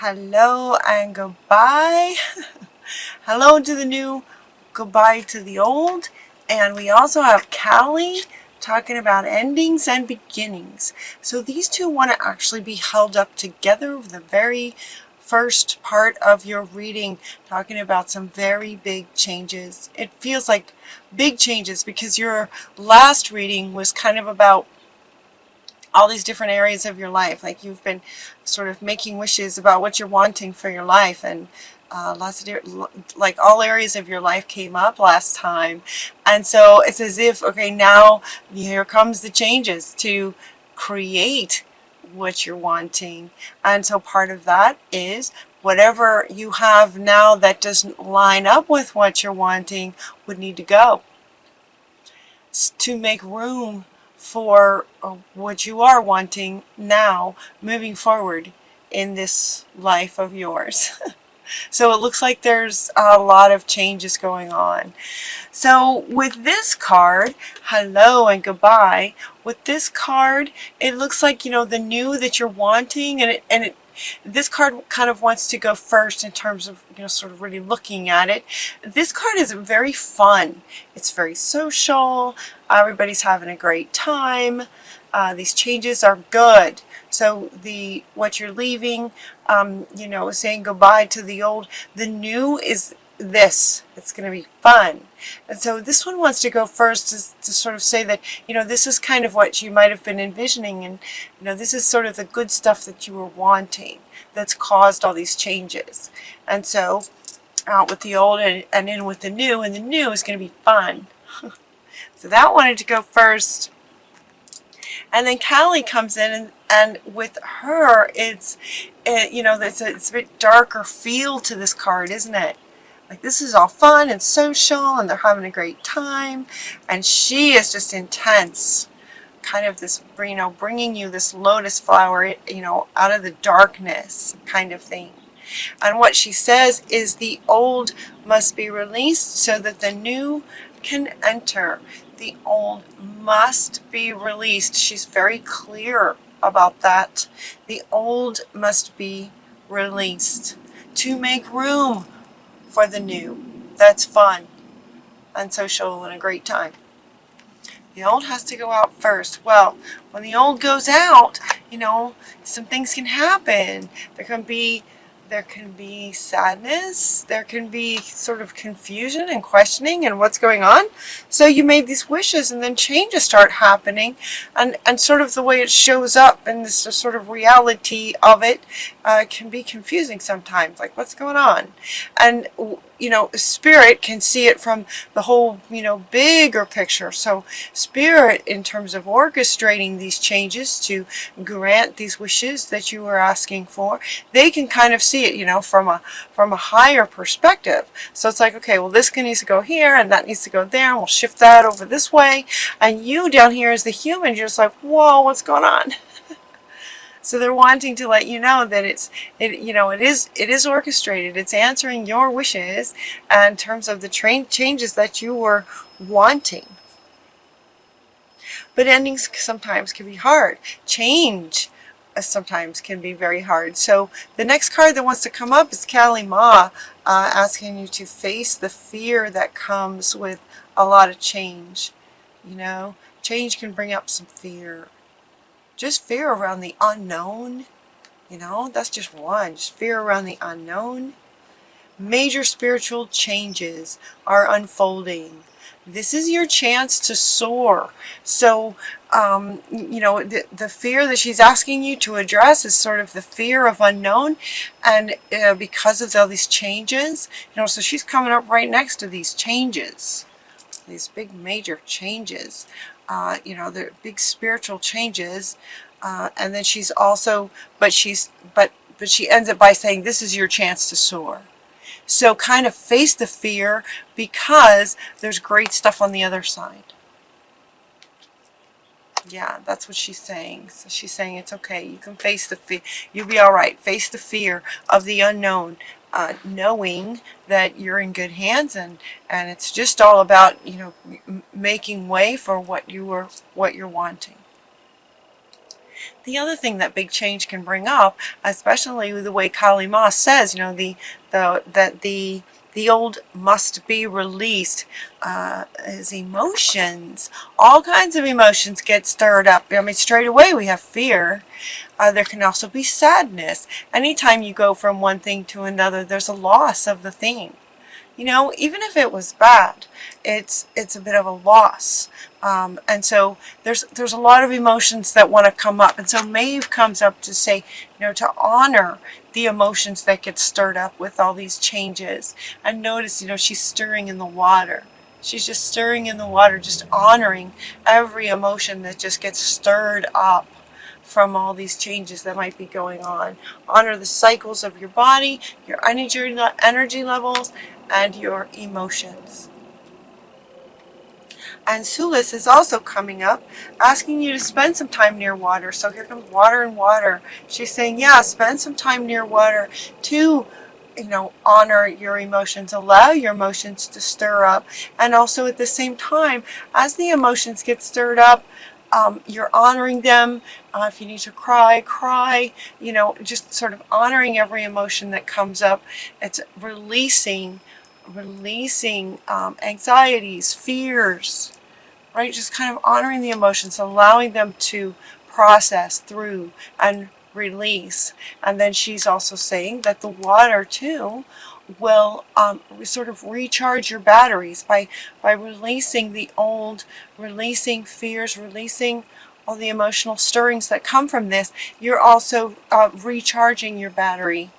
Hello and goodbye. Hello to the new, goodbye to the old. And we also have Callie talking about endings and beginnings. So these two want to actually be held up together with the very first part of your reading, talking about some very big changes. It feels like big changes because your last reading was kind of about all these different areas of your life. Like you've been sort of making wishes about what you're wanting for your life, and lots of like all areas of your life came up last time. And so it's as if, okay, now here comes the changes to create what you're wanting. And so part of that is whatever you have now that doesn't line up with what you're wanting would need to go to make room for what you are wanting now moving forward in this life of yours. So it looks like there's a lot of changes going on. So with this card, hello and goodbye, with this card, it looks like, the new that you're wanting, and this card kind of wants to go first in terms of, sort of really looking at it. This card is very fun. It's very social. Everybody's having a great time. These changes are good. So what you're leaving, saying goodbye to the old, the new is this. It's going to be fun. And so this one wants to go first to sort of say that, this is kind of what you might have been envisioning, and, this is sort of the good stuff that you were wanting that's caused all these changes. And so out with the old and in with the new, and the new is going to be fun. So that wanted to go first. And then Callie comes in, and with her, it's a bit darker feel to this card, isn't it? Like this is all fun and social, and they're having a great time, and she is just intense, kind of this, bringing you this lotus flower, out of the darkness kind of thing. And what she says is the old must be released so that the new can enter. The old must be released. She's very clear about that. The old must be released to make room for the new. That's fun and social and a great time. The old has to go out first. Well, when the old goes out, some things can happen. There can be sadness, there can be sort of confusion and questioning and what's going on. So you made these wishes, and then changes start happening, and sort of the way it shows up and this sort of reality of it can be confusing sometimes, like what's going on. And spirit can see it from the whole bigger picture. So spirit, in terms of orchestrating these changes to grant these wishes that you were asking for, they can kind of see it from a higher perspective. So it's like, okay, well, this needs to go here and that needs to go there, and we'll shift that over this way. And you down here as the human, you're just like, whoa, what's going on? So they're wanting to let you know that it is orchestrated. It's answering your wishes in terms of the changes that you were wanting. But endings sometimes can be hard. Change sometimes can be very hard. So the next card that wants to come up is Kali Ma, asking you to face the fear that comes with a lot of change. Change can bring up some fear. Just fear around the unknown. That's just one. Just fear around the unknown. Major spiritual changes are unfolding. This is your chance to soar. So, the fear that she's asking you to address is sort of the fear of unknown. And because of all these changes, so she's coming up right next to these changes, these big major changes. The big spiritual changes, and then she's also, but she ends it by saying, this is your chance to soar. So kind of face the fear, because there's great stuff on the other side. Yeah, that's what she's saying. So she's saying it's okay. You can face the fear. You'll be all right. Face the fear of the unknown, knowing that you're in good hands, and it's just all about you making way for what you're wanting. The other thing that big change can bring up, especially the way Kali Ma says, that the old must be released, is emotions. All kinds of emotions get stirred up. I mean, straight away we have fear. There can also be sadness. Anytime you go from one thing to another, there's a loss of the thing. Even if it was bad, it's a bit of a loss. And so there's a lot of emotions that want to come up. And so Maeve comes up to say, to honor the emotions that get stirred up with all these changes. And notice, she's stirring in the water. She's just stirring in the water, just honoring every emotion that just gets stirred up from all these changes that might be going on. Honor the cycles of your body, your energy levels, and your emotions. And Sulis is also coming up, asking you to spend some time near water. So here comes water and water. She's saying, yeah, spend some time near water to, honor your emotions, allow your emotions to stir up. And also at the same time, as the emotions get stirred up, you're honoring them. If you need to cry, cry. Just sort of honoring every emotion that comes up. It's releasing anxieties, fears, right? Just kind of honoring the emotions, allowing them to process through and release. And then she's also saying that the water too will sort of recharge your batteries by releasing the old, releasing fears, releasing all the emotional stirrings that come from this. You're also recharging your batteries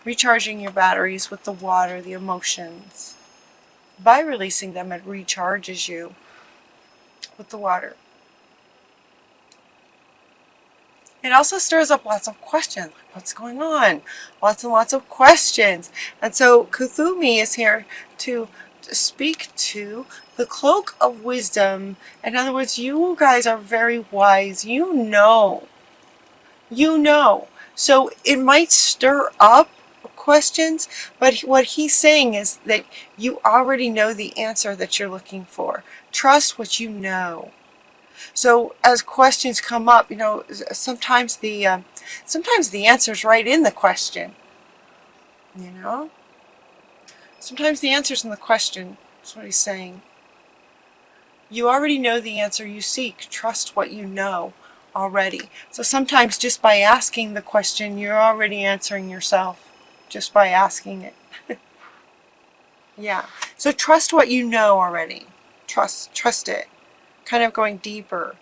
with the water, the emotions. By releasing them, it recharges you with the water. It also stirs up lots of questions. What's going on? Lots and lots of questions. And so Kuthumi is here to speak to the cloak of wisdom. In other words, you guys are very wise. You know. So it might stir up questions, but what he's saying is that you already know the answer that you're looking for. Trust what you know. So as questions come up, sometimes the answer's right in the question. Sometimes the answer's in the question. That's what he's saying. You already know the answer you seek. Trust what you know already. So sometimes just by asking the question, you're already answering yourself just by asking it. Yeah. So trust what you know already. Trust it. Kind of going deeper.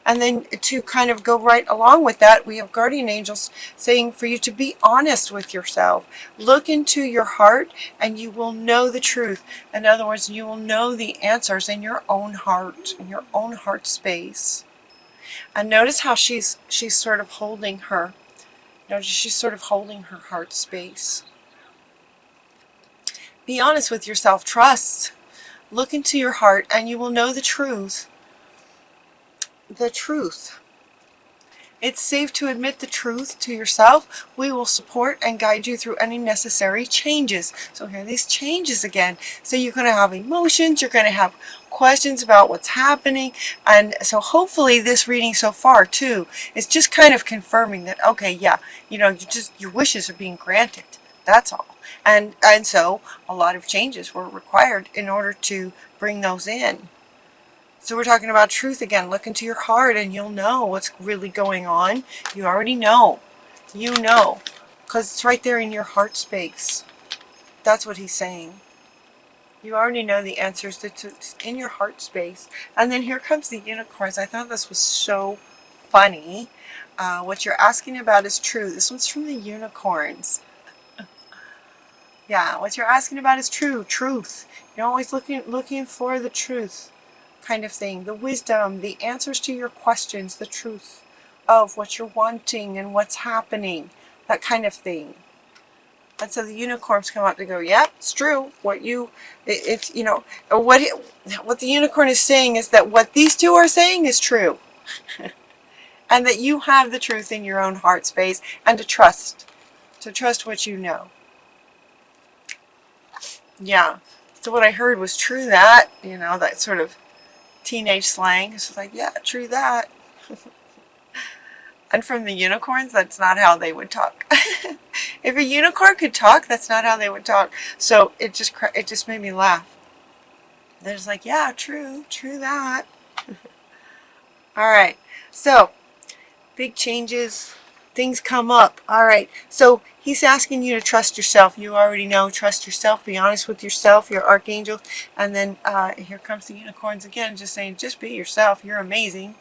And then to kind of go right along with that, we have guardian angels saying for you to be honest with yourself. Look into your heart and you will know the truth. In other words, you will know the answers in your own heart, in your own heart space. And notice how she's sort of holding her. She's sort of holding her heart space. Be honest with yourself. Trust. Look into your heart and you will know the truth. The truth. It's safe to admit the truth to yourself. We will support and guide you through any necessary changes. So here are these changes again. So you're going to have emotions, you're going to have questions about what's happening. And so hopefully this reading so far too is just kind of confirming that, okay, yeah, your wishes are being granted. That's all. And so a lot of changes were required in order to bring those in. So we're talking about truth again. Look into your heart and you'll know what's really going on. You already know. You know. Because it's right there in your heart space. That's what he's saying. You already know the answers. It's in your heart space. And then here comes the unicorns. I thought this was so funny. What you're asking about is true. This one's from the unicorns. Yeah, what you're asking about is true. Truth. You're always looking for the truth. Kind of thing, the wisdom, the answers to your questions, the truth of what you're wanting and what's happening, that kind of thing. And so the unicorns come up to go, yeah, it's true. What the unicorn is saying is that what these two are saying is true. And that you have the truth in your own heart space and to trust what you know. Yeah. So what I heard was true that, that sort of teenage slang. It's like, yeah, true that. And from the unicorns, that's not how they would talk. If a unicorn could talk, that's not how they would talk. So it just made me laugh. They're just like, yeah, true that. All right, so big changes, things come up. All right, so he's asking you to trust yourself. You already know, trust yourself, be honest with yourself, your archangel. And then here comes the unicorns again, just saying, just be yourself. You're amazing.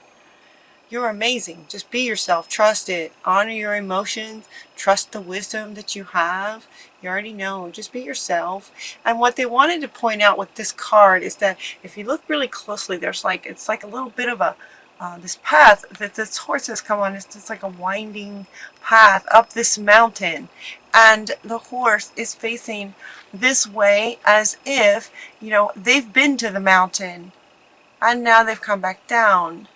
You're amazing. Just be yourself. Trust it. Honor your emotions. Trust the wisdom that you have. You already know. Just be yourself. And what they wanted to point out with this card is that if you look really closely, there's like, it's like a little bit of a, this path that this horse has come on. It's just like a winding path up this mountain. And the horse is facing this way as if, you know, they've been to the mountain and now they've come back down.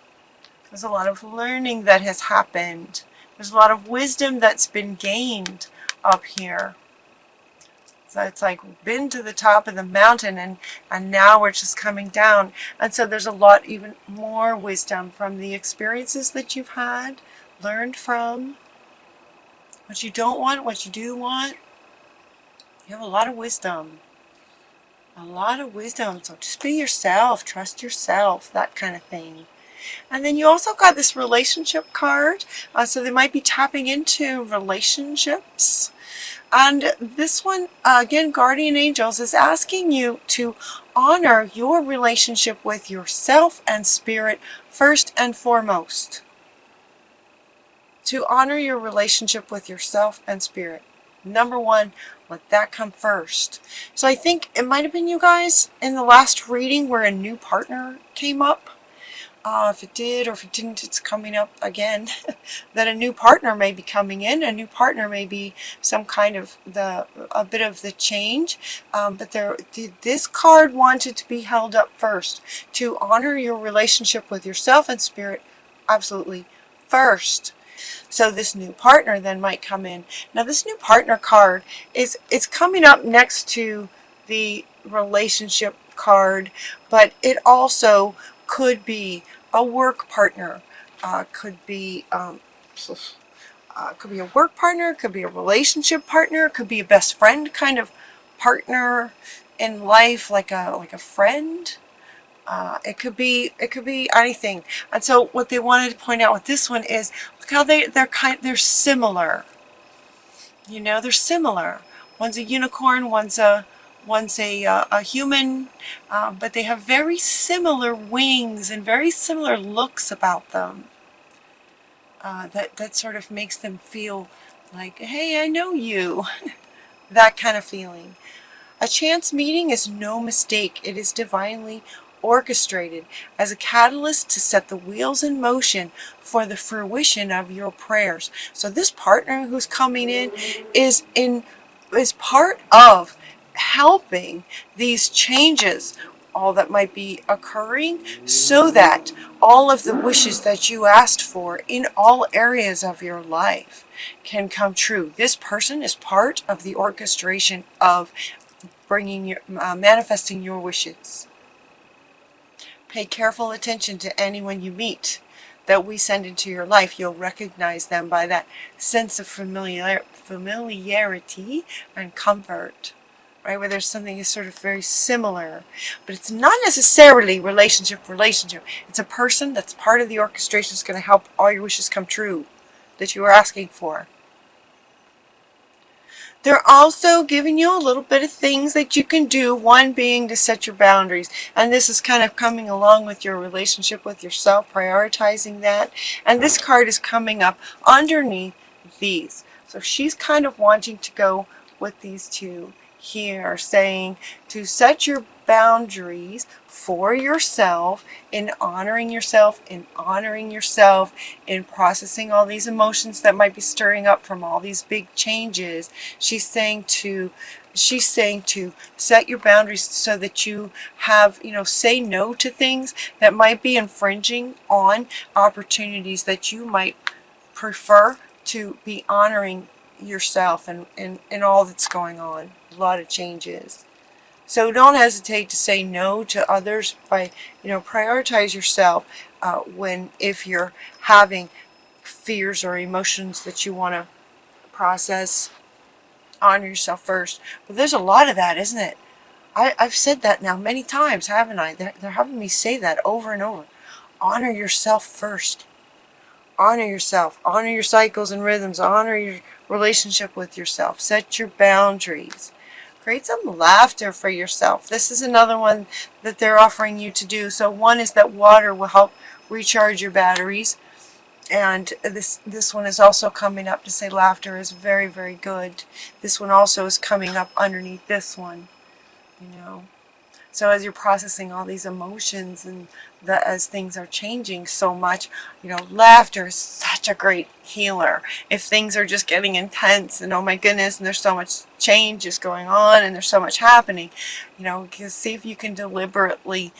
There's a lot of learning that has happened. There's a lot of wisdom that's been gained up here. So it's like been to the top of the mountain and now we're just coming down. And so there's a lot, even more wisdom from the experiences that you've had, learned from, what you don't want, what you do want. You have a lot of wisdom. A lot of wisdom. So just be yourself, trust yourself, that kind of thing. And then you also got this relationship card, so they might be tapping into relationships. And this one, again, Guardian Angels is asking you to honor your relationship with yourself and spirit first and foremost. To honor your relationship with yourself and spirit. Number one, let that come first. So I think it might have been you guys in the last reading where a new partner came up. If it did or if it didn't, it's coming up again. That a new partner may be coming in. A new partner may be some kind of a bit of the change. But this card wanted to be held up first. To honor your relationship with yourself and spirit absolutely first. So this new partner then might come in. Now this new partner card it's coming up next to the relationship card, but it also could be a work partner, could be a work partner, could be a relationship partner, could be a best friend kind of partner in life, like a friend. It could be anything. And so what they wanted to point out with this one is look how they're similar. You know, they're similar. One's a unicorn, one's a human, but they have very similar wings and very similar looks about them. That sort of makes them feel like, hey, I know you. That kind of feeling. A chance meeting is no mistake. It is divinely orchestrated as a catalyst to set the wheels in motion for the fruition of your prayers. So this partner who's coming in is part of helping these changes, all that might be occurring, so that all of the wishes that you asked for in all areas of your life can come true. This person is part of the orchestration of manifesting your wishes. Pay careful attention to anyone you meet that we send into your life. You'll recognize them by that sense of familiarity and comfort, right? Where there's something is sort of very similar, but it's not necessarily relationship. It's a person that's part of the orchestration that's going to help all your wishes come true that you are asking for. They're also giving you a little bit of things that you can do, one being to set your boundaries. And this is kind of coming along with your relationship with yourself, prioritizing that. And this card is coming up underneath these. So she's kind of wanting to go with these two here, saying to set your boundaries for yourself, in honoring yourself, in processing all these emotions that might be stirring up from all these big changes. She's saying to set your boundaries so that you have, say no to things that might be infringing on opportunities that you might prefer to be honoring yourself and all that's going on. A lot of changes. So don't hesitate to say no to others by, prioritize yourself if you're having fears or emotions that you want to process. Honor yourself first. But there's a lot of that, isn't it? I've said that now many times, haven't I? They're having me say that over and over. Honor yourself first. Honor yourself. Honor your cycles and rhythms. Honor your relationship with yourself. Set your boundaries. Create some laughter for yourself. This is another one that they're offering you to do. So one is that water will help recharge your batteries. And this one is also coming up to say laughter is very, very good. This one also is coming up underneath this one, you know. So as you're processing all these emotions and as things are changing so much, you know, laughter is such a great healer. If things are just getting intense and oh my goodness, and there's so much change is going on and there's so much happening, you know, see if you can deliberately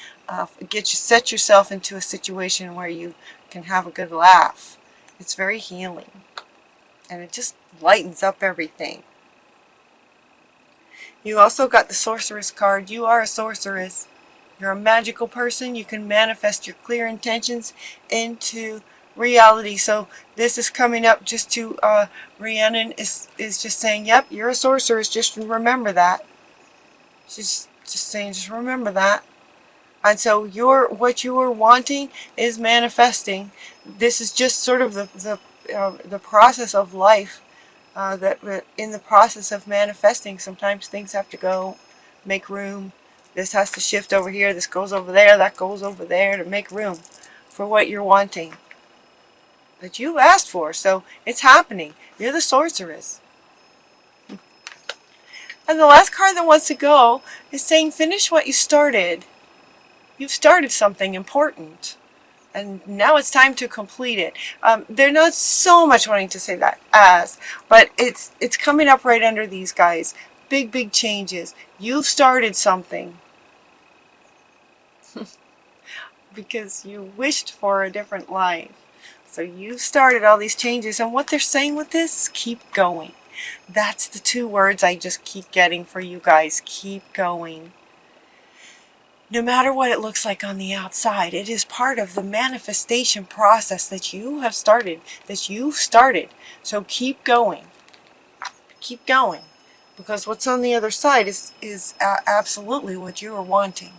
set yourself into a situation where you can have a good laugh. It's very healing and it just lightens up everything. You also got the Sorceress card. You are a sorceress. You're a magical person. You can manifest your clear intentions into reality. So this is coming up just to Rhiannon is just saying, yep, you're a sorceress. Just remember that. She's just saying, just remember that. And so what you are wanting is manifesting. This is just sort of the process of life. That in the process of manifesting, sometimes things have to go, make room. This has to shift over here. This goes over there. That goes over there to make room for what you're wanting. That you asked for. So it's happening. You're the sorceress. And the last card that wants to go is saying, finish what you started. You've started something important. And now it's time to complete it. They're not so much wanting to say that but it's coming up right under these guys. Big, big changes. You've started something. Because you wished for a different life. So you've started all these changes. And what they're saying with this is keep going. That's the two words I just keep getting for you guys. Keep going. No matter what it looks like on the outside, it is part of the manifestation process that you have started, that you've started. So keep going. Keep going. Because what's on the other side is absolutely what you are wanting.